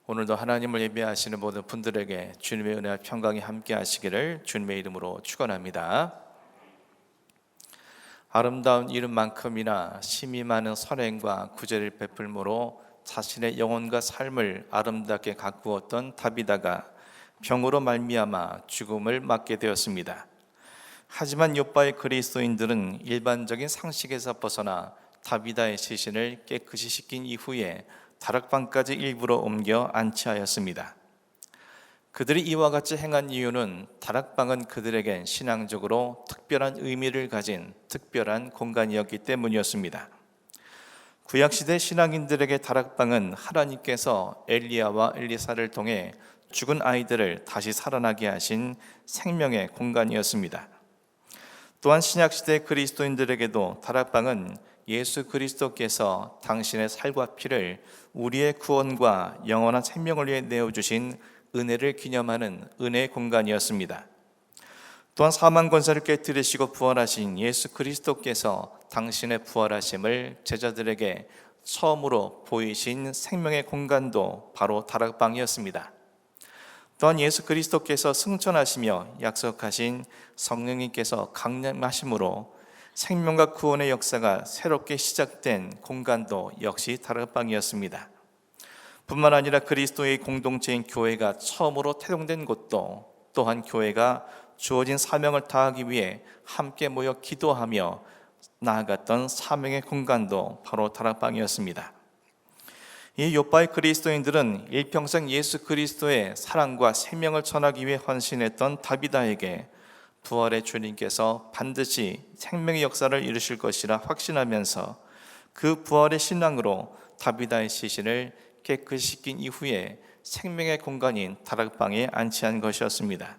오늘도 하나님을 예배하시는 모든 분들에게 주님의 은혜와 평강이 함께 하시기를 주님의 이름으로 축원합니다. 아름다운 이름만큼이나 심이 많은 선행과 구제를 베풀므로 자신의 영혼과 삶을 아름답게 가꾸었던 다비다가 병으로 말미암아 죽음을 맞게 되었습니다. 하지만 욥바의 그리스도인들은 일반적인 상식에서 벗어나 다비다의 시신을 깨끗이 씻긴 이후에 다락방까지 일부러 옮겨 안치하였습니다. 그들이 이와 같이 행한 이유는 다락방은 그들에겐 신앙적으로 특별한 의미를 가진 특별한 공간이었기 때문이었습니다. 구약시대 신앙인들에게 다락방은 하나님께서 엘리야와 엘리사를 통해 죽은 아이들을 다시 살아나게 하신 생명의 공간이었습니다. 또한 신약시대 그리스도인들에게도 다락방은 예수 그리스도께서 당신의 살과 피를 우리의 구원과 영원한 생명을 위해 내어주신 은혜를 기념하는 은혜의 공간이었습니다. 또한 사망 권세를 깨뜨리시고 부활하신 예수 그리스도께서 당신의 부활하심을 제자들에게 처음으로 보이신 생명의 공간도 바로 다락방이었습니다. 또한 예수 그리스도께서 승천하시며 약속하신 성령님께서 강림하심으로 생명과 구원의 역사가 새롭게 시작된 공간도 역시 다락방이었습니다. 뿐만 아니라 그리스도의 공동체인 교회가 처음으로 태동된 곳도 또한 교회가 주어진 사명을 다하기 위해 함께 모여 기도하며 나아갔던 사명의 공간도 바로 다락방이었습니다. 이 욥바의 그리스도인들은 일평생 예수 그리스도의 사랑과 생명을 전하기 위해 헌신했던 다비다에게 부활의 주님께서 반드시 생명의 역사를 이루실 것이라 확신하면서 그 부활의 신앙으로 다비다의 시신을 깨끗이 씻긴 이후에 생명의 공간인 다락방에 안치한 것이었습니다.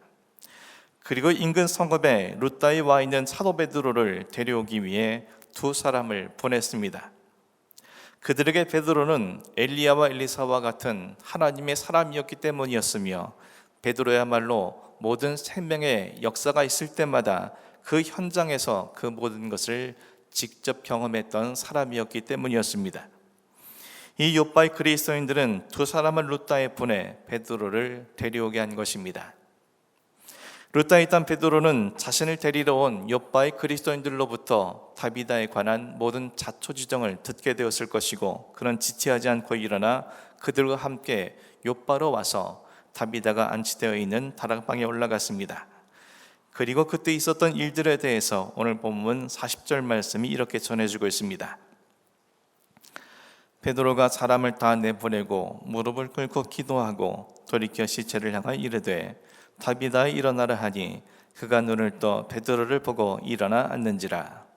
그리고 인근 성읍에 룻다에 와 있는 사도 베드로를 데려오기 위해 두 사람을 보냈습니다. 그들에게 베드로는 엘리야와 엘리사와 같은 하나님의 사람이었기 때문이었으며 베드로야말로 모든 생명의 역사가 있을 때마다 그 현장에서 그 모든 것을 직접 경험했던 사람이었기 때문이었습니다. 이 욥바의 그리스도인들은 두 사람을 룻다에 보내 베드로를 데려오게 한 것입니다. 룻다에 있던 베드로는 자신을 데리러 온 욥바의 그리스도인들로부터 다비다에 관한 모든 자초지정을 듣게 되었을 것이고, 그는 지체하지 않고 일어나 그들과 함께 욥바로 와서 다비다가 안치되어 있는 다락방에 올라갔습니다. 그리고 그때 있었던 일들에 대해서 오늘 본문 40절 말씀이 이렇게 전해주고 있습니다. 베드로가 사람을 다 내보내고 무릎을 꿇고 기도하고 돌이켜 시체를 향하여 이르되 다비다 일어나라 하니 그가 눈을 떠 베드로를 보고 일어나 앉는지라.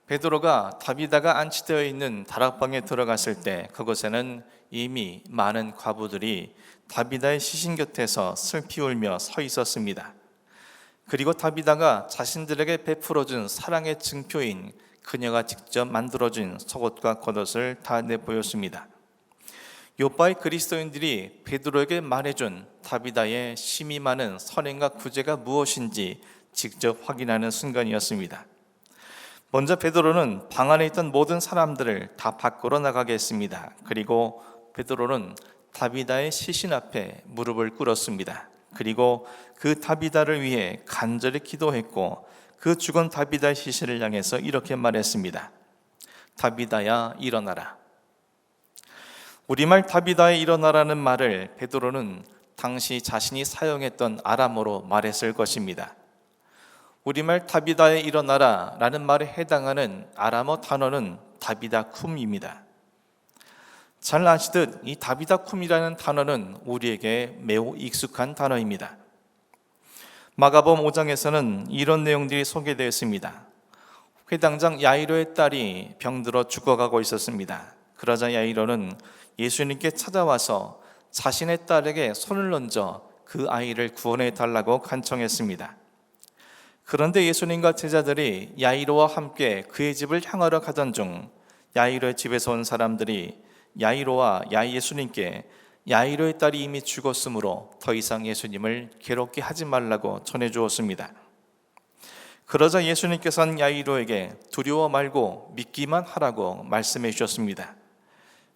베드로가 다비다가 안치되어 있는 다락방에 들어갔을 때 그곳에는 이미 많은 과부들이 다비다의 시신 곁에서 슬피 울며 서 있었습니다. 그리고 다비다가 자신들에게 베풀어준 사랑의 증표인 그녀가 직접 만들어준 속옷과 겉옷을 다 내보였습니다. 욥바의 그리스도인들이 베드로에게 말해준 다비다의 심이 많은 선행과 구제가 무엇인지 직접 확인하는 순간이었습니다. 먼저 베드로는 방 안에 있던 모든 사람들을 다 밖으로 나가게 했습니다. 그리고 베드로는 다비다의 시신 앞에 무릎을 꿇었습니다. 그리고 그 다비다를 위해 간절히 기도했고 그 죽은 다비다의 시신을 향해서 이렇게 말했습니다. 다비다야 일어나라. 우리말 다비다에 일어나라는 말을 베드로는 당시 자신이 사용했던 아람어로 말했을 것입니다. 우리말 다비다에 일어나라 라는 말에 해당하는 아람어 단어는 다비다쿰입니다. 잘 아시듯 이 다비다쿰이라는 단어는 우리에게 매우 익숙한 단어입니다. 마가복음 5장에서는 이런 내용들이 소개되어 있습니다. 회당장 야이로의 딸이 병들어 죽어가고 있었습니다. 그러자 야이로는 예수님께 찾아와서 자신의 딸에게 손을 얹어 그 아이를 구원해 달라고 간청했습니다. 그런데 예수님과 제자들이 야이로와 함께 그의 집을 향하러 가던 중 야이로의 집에서 온 사람들이 야이로와 예수님께 야이로의 딸이 이미 죽었으므로 더 이상 예수님을 괴롭게 하지 말라고 전해주었습니다. 그러자 예수님께서는 야이로에게 두려워 말고 믿기만 하라고 말씀해 주셨습니다.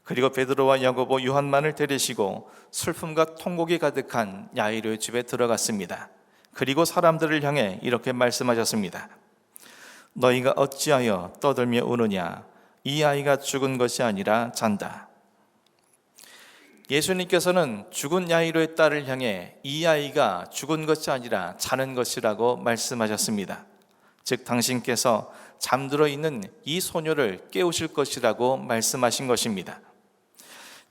그리고 베드로와 야고보, 요한만을 데리시고 슬픔과 통곡이 가득한 야이로의 집에 들어갔습니다. 그리고 사람들을 향해 이렇게 말씀하셨습니다. 너희가 어찌하여 떠들며 우느냐? 이 아이가 죽은 것이 아니라 잔다. 예수님께서는 죽은 야이로의 딸을 향해 이 아이가 죽은 것이 아니라 자는 것이라고 말씀하셨습니다. 즉 당신께서 잠들어 있는 이 소녀를 깨우실 것이라고 말씀하신 것입니다.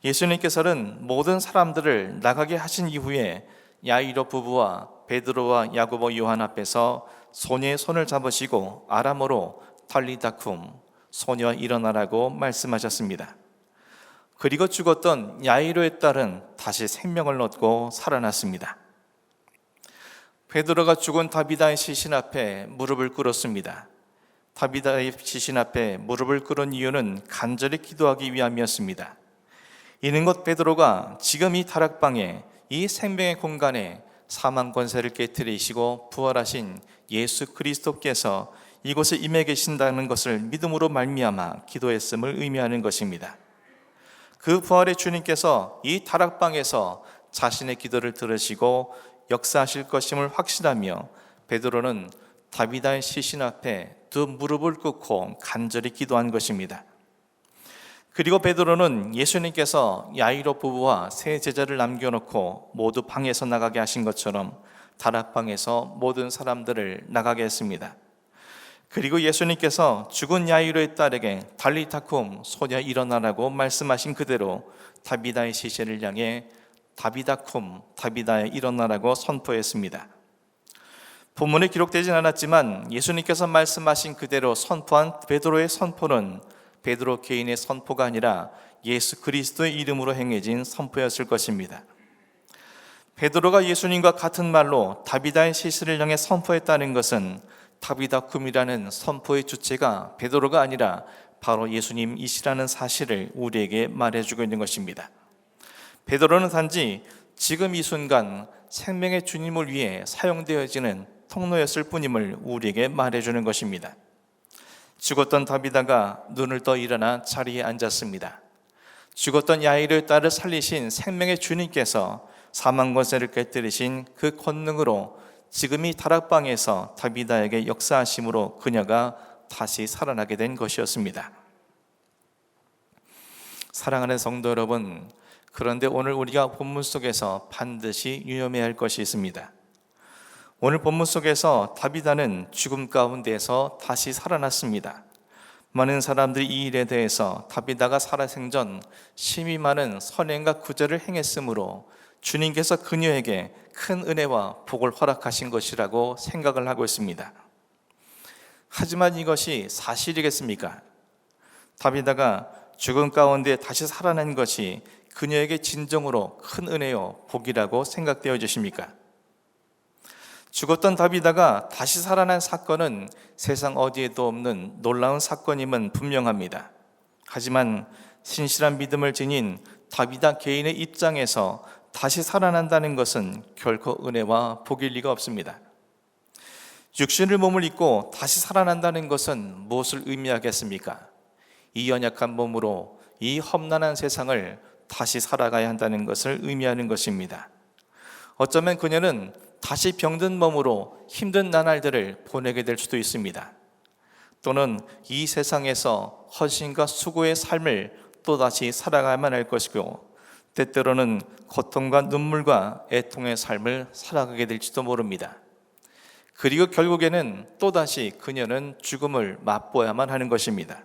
예수님께서는 모든 사람들을 나가게 하신 이후에 야이로 부부와 베드로와 야고보, 요한 앞에서 소녀의 손을 잡으시고 아람어로 탈리다쿰, 소녀 일어나라고 말씀하셨습니다. 그리고 죽었던 야이로의 딸은 다시 생명을 얻고 살아났습니다. 베드로가 죽은 다비다의 시신 앞에 무릎을 꿇었습니다. 다비다의 시신 앞에 무릎을 꿇은 이유는 간절히 기도하기 위함이었습니다. 이는 곧 베드로가 지금 이 다락방에, 이 생명의 공간에 사망 권세를 깨뜨리시고 부활하신 예수 그리스도께서 이곳에 임해 계신다는 것을 믿음으로 말미암아 기도했음을 의미하는 것입니다. 그 부활의 주님께서 이 다락방에서 자신의 기도를 들으시고 역사하실 것임을 확신하며 베드로는 다비다의 시신 앞에 두 무릎을 꿇고 간절히 기도한 것입니다. 그리고 베드로는 예수님께서 야이로 부부와 세 제자를 남겨놓고 모두 방에서 나가게 하신 것처럼 다락방에서 모든 사람들을 나가게 했습니다. 그리고 예수님께서 죽은 야이로의 딸에게 달리타쿰, 소녀 일어나라고 말씀하신 그대로 다비다의 시신을 향해 다비다쿰, 다비다에 일어나라고 선포했습니다. 본문에 기록되진 않았지만 예수님께서 말씀하신 그대로 선포한 베드로의 선포는 베드로 개인의 선포가 아니라 예수 그리스도의 이름으로 행해진 선포였을 것입니다. 베드로가 예수님과 같은 말로 다비다의 시신을 향해 선포했다는 것은 다비다쿰이라는 선포의 주체가 베드로가 아니라 바로 예수님이시라는 사실을 우리에게 말해주고 있는 것입니다. 베드로는 단지 지금 이 순간 생명의 주님을 위해 사용되어지는 통로였을 뿐임을 우리에게 말해주는 것입니다. 죽었던 다비다가 눈을 떠 일어나 자리에 앉았습니다. 죽었던 야이로의 딸을 살리신 생명의 주님께서 사망 권세를 깨뜨리신 그 권능으로 지금 이 다락방에서 다비다에게 역사하심으로 그녀가 다시 살아나게 된 것이었습니다. 사랑하는 성도 여러분, 그런데 오늘 우리가 본문 속에서 반드시 유념해야 할 것이 있습니다. 오늘 본문 속에서 다비다는 죽음 가운데에서 다시 살아났습니다. 많은 사람들이 이 일에 대해서 다비다가 살아생전 심히 많은 선행과 구제를 행했으므로 주님께서 그녀에게 큰 은혜와 복을 허락하신 것이라고 생각을 하고 있습니다. 하지만 이것이 사실이겠습니까? 다비다가 죽음 가운데 다시 살아난 것이 그녀에게 진정으로 큰 은혜요 복이라고 생각되어 주십니까? 죽었던 다비다가 다시 살아난 사건은 세상 어디에도 없는 놀라운 사건임은 분명합니다. 하지만 신실한 믿음을 지닌 다비다 개인의 입장에서 다시 살아난다는 것은 결코 은혜와 복일 리가 없습니다. 육신을 몸을 입고 다시 살아난다는 것은 무엇을 의미하겠습니까? 이 연약한 몸으로 이 험난한 세상을 다시 살아가야 한다는 것을 의미하는 것입니다. 어쩌면 그녀는 다시 병든 몸으로 힘든 나날들을 보내게 될 수도 있습니다. 또는 이 세상에서 헌신과 수고의 삶을 또다시 살아가야만 할 것이고 때때로는 고통과 눈물과 애통의 삶을 살아가게 될지도 모릅니다. 그리고 결국에는 또다시 그녀는 죽음을 맛보아야만 하는 것입니다.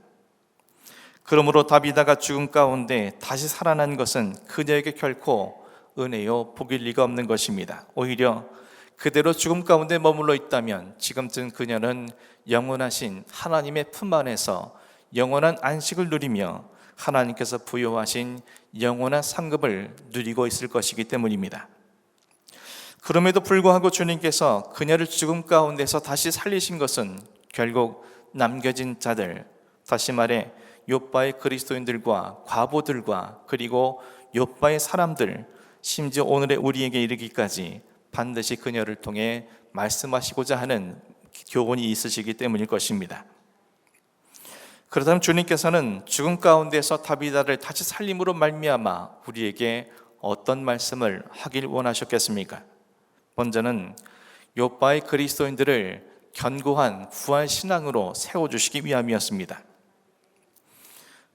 그러므로 다비다가 죽음 가운데 다시 살아난 것은 그녀에게 결코 은혜요 복일 리가 없는 것입니다. 오히려 그대로 죽음 가운데 머물러 있다면 지금쯤 그녀는 영원하신 하나님의 품 안에서 영원한 안식을 누리며 하나님께서 부여하신 영원한 상급을 누리고 있을 것이기 때문입니다. 그럼에도 불구하고 주님께서 그녀를 죽음 가운데서 다시 살리신 것은 결국 남겨진 자들, 다시 말해 욥바의 그리스도인들과 과부들과 그리고 욥바의 사람들, 심지어 오늘의 우리에게 이르기까지 반드시 그녀를 통해 말씀하시고자 하는 교훈이 있으시기 때문일 것입니다. 그렇다면 주님께서는 죽음 가운데서 다비다를 다시 살림으로 말미암아 우리에게 어떤 말씀을 하길 원하셨겠습니까? 먼저는 욥바의 그리스도인들을 견고한 부활 신앙으로 세워주시기 위함이었습니다.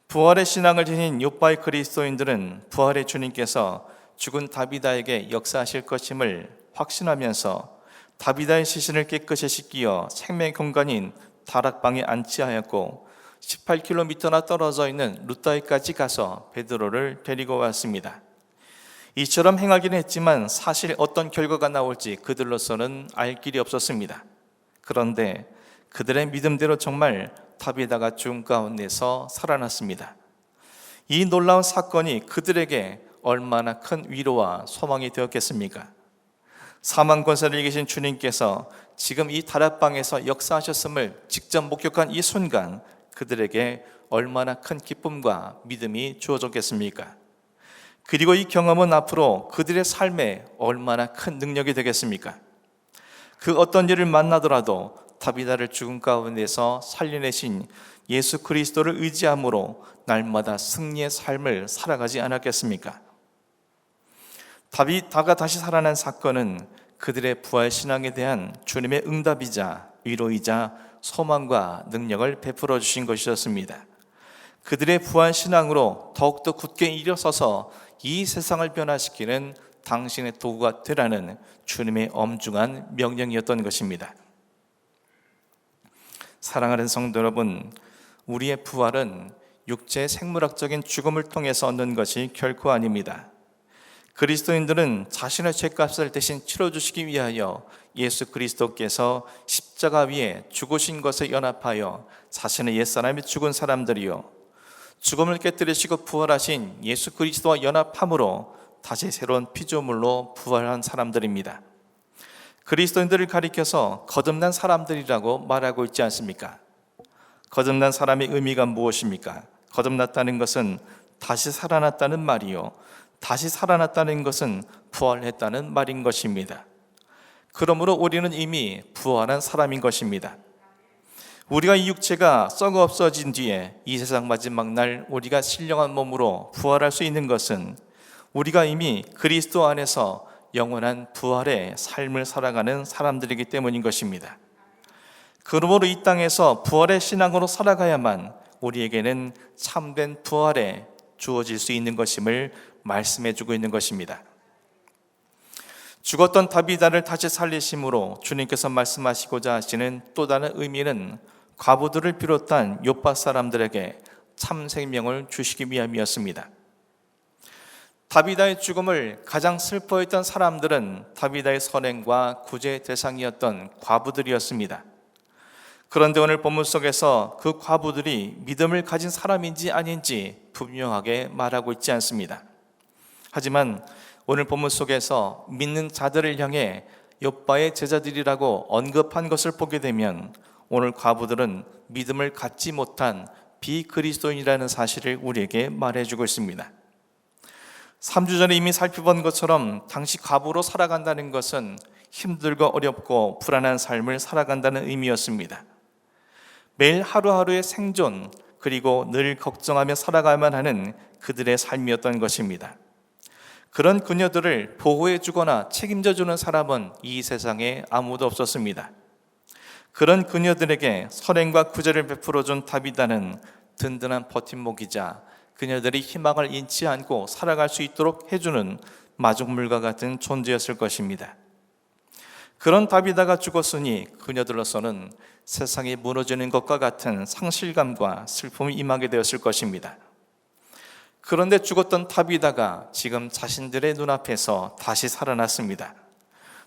부활의 신앙을 지닌 욥바의 그리스도인들은 부활의 주님께서 죽은 다비다에게 역사하실 것임을 확신하면서 다비다의 시신을 깨끗이 씻기어 생명의 공간인 다락방에 안치하였고 18km나 떨어져 있는 루다이까지 가서 베드로를 데리고 왔습니다. 이처럼 행하기는 했지만 사실 어떤 결과가 나올지 그들로서는 알 길이 없었습니다. 그런데 그들의 믿음대로 정말 다비다가 죽음 가운데서 살아났습니다. 이 놀라운 사건이 그들에게 얼마나 큰 위로와 소망이 되었겠습니까? 사망 권세를 이기신 주님께서 지금 이 다락방에서 역사하셨음을 직접 목격한 이 순간 그들에게 얼마나 큰 기쁨과 믿음이 주어졌겠습니까? 그리고 이 경험은 앞으로 그들의 삶에 얼마나 큰 능력이 되겠습니까? 그 어떤 일을 만나더라도 다비다를 죽음 가운데서 살려내신 예수 그리스도를 의지함으로 날마다 승리의 삶을 살아가지 않았겠습니까? 다비다가 다시 살아난 사건은 그들의 부활 신앙에 대한 주님의 응답이자 위로이자 소망과 능력을 베풀어 주신 것이었습니다. 그들의 부활 신앙으로 더욱더 굳게 일어서서 이 세상을 변화시키는 당신의 도구가 되라는 주님의 엄중한 명령이었던 것입니다. 사랑하는 성도 여러분, 우리의 부활은 육체의 생물학적인 죽음을 통해서 얻는 것이 결코 아닙니다. 그리스도인들은 자신의 죄값을 대신 치러주시기 위하여 예수 그리스도께서 십자가 위에 죽으신 것에 연합하여 자신의 옛사람이 죽은 사람들이요 죽음을 깨뜨리시고 부활하신 예수 그리스도와 연합함으로 다시 새로운 피조물로 부활한 사람들입니다. 그리스도인들을 가리켜서 거듭난 사람들이라고 말하고 있지 않습니까? 거듭난 사람의 의미가 무엇입니까? 거듭났다는 것은 다시 살아났다는 말이요 다시 살아났다는 것은 부활했다는 말인 것입니다. 그러므로 우리는 이미 부활한 사람인 것입니다. 우리가 이 육체가 썩어 없어진 뒤에 이 세상 마지막 날 우리가 신령한 몸으로 부활할 수 있는 것은 우리가 이미 그리스도 안에서 영원한 부활의 삶을 살아가는 사람들이기 때문인 것입니다. 그러므로 이 땅에서 부활의 신앙으로 살아가야만 우리에게는 참된 부활에 주어질 수 있는 것임을 말씀해 주고 있는 것입니다. 죽었던 다비다를 다시 살리심으로 주님께서 말씀하시고자 하시는 또 다른 의미는 과부들을 비롯한 욥바 사람들에게 참 생명을 주시기 위함이었습니다. 다비다의 죽음을 가장 슬퍼했던 사람들은 다비다의 선행과 구제의 대상이었던 과부들이었습니다. 그런데 오늘 본문 속에서 그 과부들이 믿음을 가진 사람인지 아닌지 분명하게 말하고 있지 않습니다. 하지만 오늘 본문 속에서 믿는 자들을 향해 욥바의 제자들이라고 언급한 것을 보게 되면 오늘 과부들은 믿음을 갖지 못한 비그리스도인이라는 사실을 우리에게 말해주고 있습니다. 3주 전에 이미 살펴본 것처럼 당시 과부로 살아간다는 것은 힘들고 어렵고 불안한 삶을 살아간다는 의미였습니다. 매일 하루하루의 생존 그리고 늘 걱정하며 살아가야만 하는 그들의 삶이었던 것입니다. 그런 그녀들을 보호해 주거나 책임져 주는 사람은 이 세상에 아무도 없었습니다. 그런 그녀들에게 선행과 구제를 베풀어 준 다비다는 든든한 버팀목이자 그녀들이 희망을 잃지 않고 살아갈 수 있도록 해주는 마중물과 같은 존재였을 것입니다. 그런 다비다가 죽었으니 그녀들로서는 세상이 무너지는 것과 같은 상실감과 슬픔이 임하게 되었을 것입니다. 그런데 죽었던 다비다가 지금 자신들의 눈앞에서 다시 살아났습니다.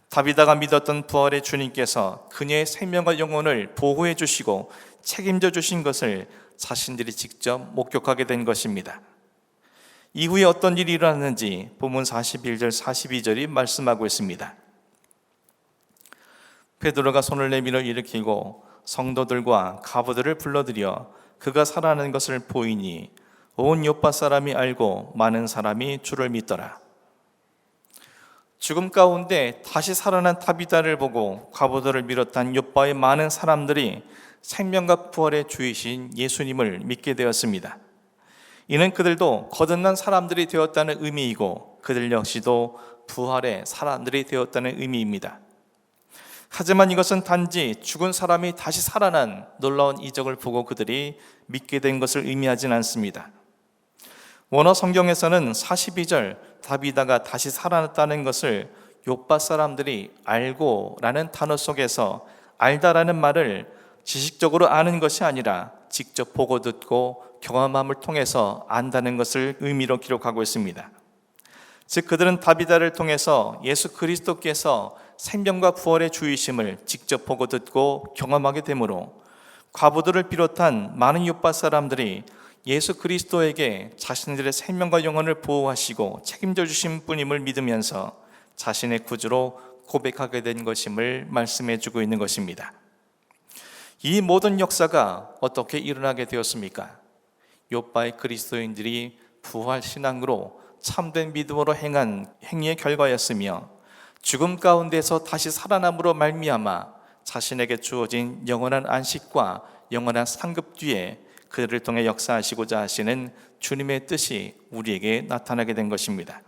다비다가 믿었던 부활의 주님께서 그녀의 생명과 영혼을 보호해 주시고 책임져 주신 것을 자신들이 직접 목격하게 된 것입니다. 이후에 어떤 일이 일어났는지 본문 41절 42절이 말씀하고 있습니다. 베드로가 손을 내밀어 일으키고 성도들과 과부들을 불러들여 그가 살아나는 것을 보이니 온 욥바 사람이 알고 많은 사람이 주를 믿더라. 죽음 가운데 다시 살아난 다비다를 보고 과부들을 비롯한 욥바의 많은 사람들이 생명과 부활의 주이신 예수님을 믿게 되었습니다. 이는 그들도 거듭난 사람들이 되었다는 의미이고 그들 역시도 부활의 사람들이 되었다는 의미입니다. 하지만 이것은 단지 죽은 사람이 다시 살아난 놀라운 이적을 보고 그들이 믿게 된 것을 의미하진 않습니다. 원어 성경에서는 42절 다비다가 다시 살아났다는 것을 욥바 사람들이 알고라는 단어 속에서 알다라는 말을 지식적으로 아는 것이 아니라 직접 보고 듣고 경험함을 통해서 안다는 것을 의미로 기록하고 있습니다. 즉 그들은 다비다를 통해서 예수 그리스도께서 생명과 부활의 주이심을 직접 보고 듣고 경험하게 되므로 과부들을 비롯한 많은 욥바 사람들이 예수 그리스도에게 자신들의 생명과 영혼을 보호하시고 책임져 주신 분임을 믿으면서 자신의 구주로 고백하게 된 것임을 말씀해 주고 있는 것입니다. 이 모든 역사가 어떻게 일어나게 되었습니까? 욥바의 그리스도인들이 부활 신앙으로 참된 믿음으로 행한 행위의 결과였으며 죽음 가운데서 다시 살아남으로 말미암아 자신에게 주어진 영원한 안식과 영원한 상급 뒤에 그들을 통해 역사하시고자 하시는 주님의 뜻이 우리에게 나타나게 된 것입니다.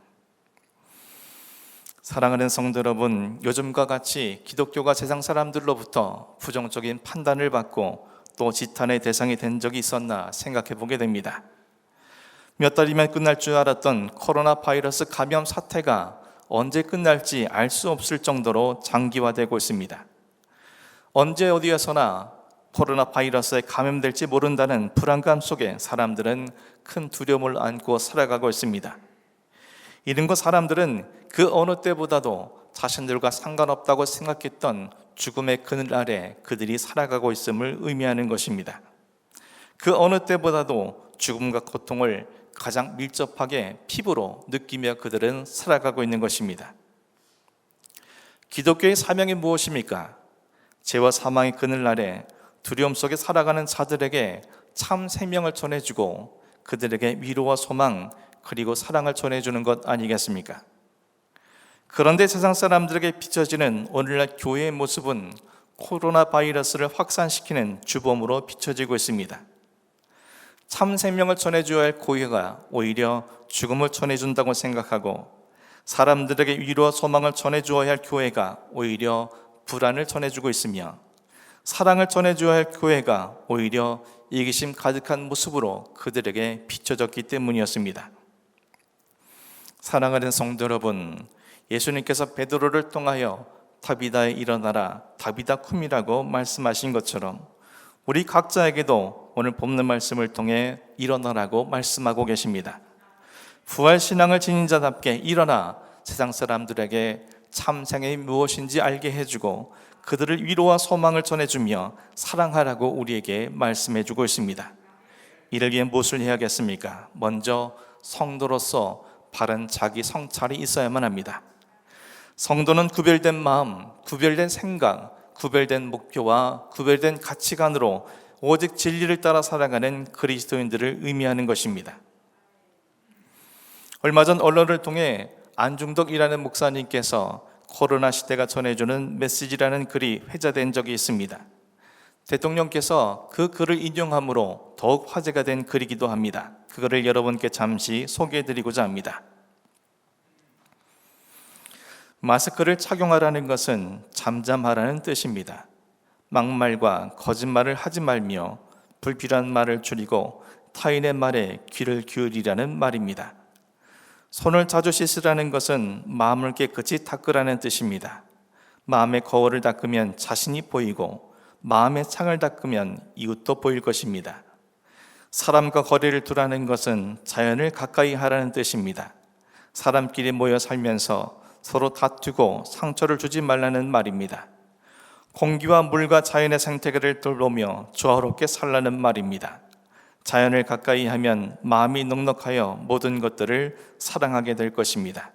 사랑하는 성도 여러분, 요즘과 같이 기독교가 세상 사람들로부터 부정적인 판단을 받고 또 지탄의 대상이 된 적이 있었나 생각해 보게 됩니다. 몇 달이면 끝날 줄 알았던 코로나 바이러스 감염 사태가 언제 끝날지 알 수 없을 정도로 장기화되고 있습니다. 언제 어디에서나 코로나 바이러스에 감염될지 모른다는 불안감 속에 사람들은 큰 두려움을 안고 살아가고 있습니다. 이런 것 사람들은 그 어느 때보다도 자신들과 상관없다고 생각했던 죽음의 그늘 아래 그들이 살아가고 있음을 의미하는 것입니다. 그 어느 때보다도 죽음과 고통을 가장 밀접하게 피부로 느끼며 그들은 살아가고 있는 것입니다. 기독교의 사명이 무엇입니까? 죄와 사망의 그늘 아래 두려움 속에 살아가는 자들에게 참 생명을 전해주고 그들에게 위로와 소망 그리고 사랑을 전해주는 것 아니겠습니까? 그런데 세상 사람들에게 비춰지는 오늘날 교회의 모습은 코로나 바이러스를 확산시키는 주범으로 비춰지고 있습니다. 참 생명을 전해줘야 할 교회가 오히려 죽음을 전해준다고 생각하고 사람들에게 위로와 소망을 전해주어야 할 교회가 오히려 불안을 전해주고 있으며 사랑을 전해줘야 할 교회가 오히려 이기심 가득한 모습으로 그들에게 비춰졌기 때문이었습니다. 사랑하는 성도 여러분, 예수님께서 베드로를 통하여 다비다에 일어나라 다비다 쿰이라고 말씀하신 것처럼 우리 각자에게도 오늘 본문 말씀을 통해 일어나라고 말씀하고 계십니다. 부활신앙을 지닌 자답게 일어나 세상 사람들에게 참생이 무엇인지 알게 해주고 그들을 위로와 소망을 전해주며 사랑하라고 우리에게 말씀해주고 있습니다. 이를 위해 무엇을 해야겠습니까? 먼저 성도로서 바른 자기 성찰이 있어야만 합니다. 성도는 구별된 마음, 구별된 생각, 구별된 목표와 구별된 가치관으로 오직 진리를 따라 살아가는 그리스도인들을 의미하는 것입니다. 얼마 전 언론을 통해 안중덕이라는 목사님께서 코로나 시대가 전해주는 메시지라는 글이 회자된 적이 있습니다. 대통령께서 그 글을 인용함으로 더욱 화제가 된 글이기도 합니다. 그 글을 여러분께 잠시 소개해드리고자 합니다. 마스크를 착용하라는 것은 잠잠하라는 뜻입니다. 막말과 거짓말을 하지 말며 불필요한 말을 줄이고 타인의 말에 귀를 기울이라는 말입니다. 손을 자주 씻으라는 것은 마음을 깨끗이 닦으라는 뜻입니다. 마음의 거울을 닦으면 자신이 보이고 마음의 창을 닦으면 이웃도 보일 것입니다. 사람과 거리를 두라는 것은 자연을 가까이 하라는 뜻입니다. 사람끼리 모여 살면서 서로 다투고 상처를 주지 말라는 말입니다. 공기와 물과 자연의 생태계를 돌보며 조화롭게 살라는 말입니다. 자연을 가까이 하면 마음이 넉넉하여 모든 것들을 사랑하게 될 것입니다.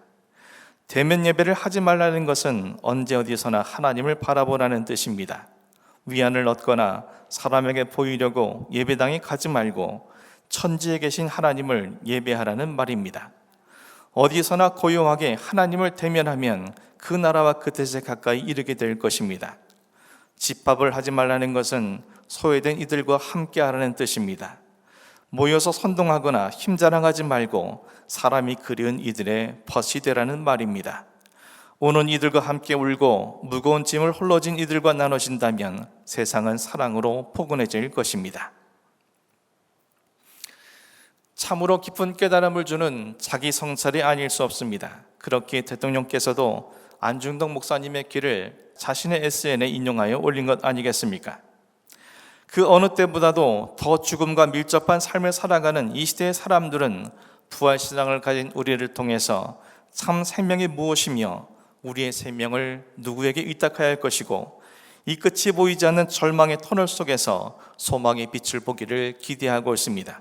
대면 예배를 하지 말라는 것은 언제 어디서나 하나님을 바라보라는 뜻입니다. 위안을 얻거나 사람에게 보이려고 예배당에 가지 말고 천지에 계신 하나님을 예배하라는 말입니다. 어디서나 고요하게 하나님을 대면하면 그 나라와 그 뜻에 가까이 이르게 될 것입니다. 집합을 하지 말라는 것은 소외된 이들과 함께하라는 뜻입니다. 모여서 선동하거나 힘자랑하지 말고 사람이 그리운 이들의 벗이 되라는 말입니다. 오는 이들과 함께 울고 무거운 짐을 홀로 진 이들과 나눠진다면 세상은 사랑으로 포근해질 것입니다. 참으로 깊은 깨달음을 주는 자기 성찰이 아닐 수 없습니다. 그렇게 대통령께서도 안중덕 목사님의 글을 자신의 SNS에 인용하여 올린 것 아니겠습니까? 그 어느 때보다도 더 죽음과 밀접한 삶을 살아가는 이 시대의 사람들은 부활신앙을 가진 우리를 통해서 참 생명이 무엇이며 우리의 생명을 누구에게 의탁해야 할 것이고 이 끝이 보이지 않는 절망의 터널 속에서 소망의 빛을 보기를 기대하고 있습니다.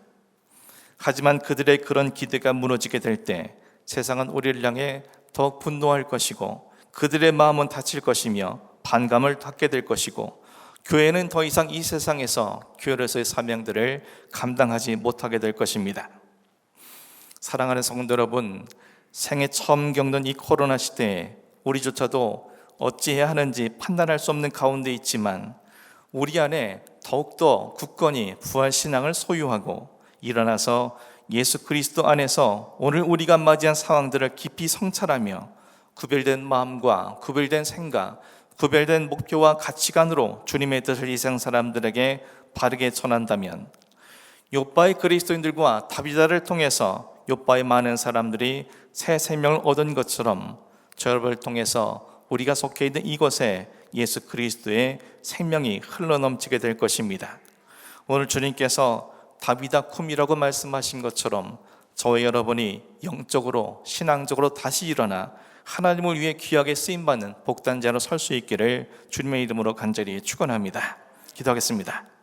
하지만 그들의 그런 기대가 무너지게 될 때 세상은 우리를 향해 더 분노할 것이고 그들의 마음은 다칠 것이며 반감을 갖게 될 것이고 교회는 더 이상 이 세상에서 교회로서의 사명들을 감당하지 못하게 될 것입니다. 사랑하는 성도 여러분, 생애 처음 겪는 이 코로나 시대에 우리조차도 어찌해야 하는지 판단할 수 없는 가운데 있지만 우리 안에 더욱더 굳건히 부활신앙을 소유하고 일어나서 예수 그리스도 안에서 오늘 우리가 맞이한 상황들을 깊이 성찰하며 구별된 마음과 구별된 생각, 구별된 목표와 가치관으로 주님의 뜻을 이 세상 사람들에게 바르게 전한다면 욥바의 그리스도인들과 다비다를 통해서 욥바의 많은 사람들이 새 생명을 얻은 것처럼 저를 통해서 우리가 속해 있는 이곳에 예수 그리스도의 생명이 흘러넘치게 될 것입니다. 오늘 주님께서 다비다 쿰이라고 말씀하신 것처럼 저와 여러분이 영적으로 신앙적으로 다시 일어나 하나님을 위해 귀하게 쓰임받는 복단자로 설 수 있기를 주님의 이름으로 간절히 축원합니다. 기도하겠습니다.